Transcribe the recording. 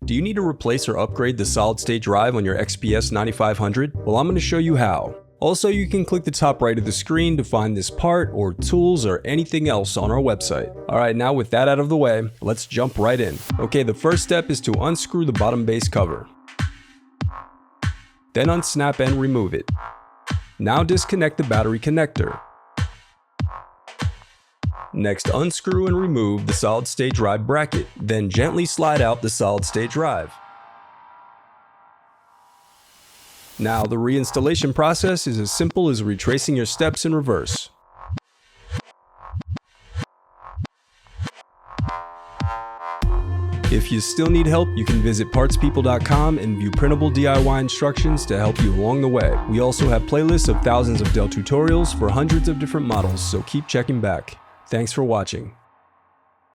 Do you need to replace or upgrade the solid-state drive on your XPS 9500? Well, I'm going to show you how. Also, you can click the top right of the screen to find this part or tools or anything else on our website. Alright, now with that out of the way, let's jump right in. Okay, the first step is to unscrew the bottom base cover. Then unsnap and remove it. Now disconnect the battery connector. Next, unscrew and remove the solid-state drive bracket. Then gently slide out the solid-state drive. Now, the reinstallation process is as simple as retracing your steps in reverse. If you still need help, you can visit partspeople.com and view printable DIY instructions to help you along the way. We also have playlists of thousands of Dell tutorials for hundreds of different models, so keep checking back. Thanks for watching.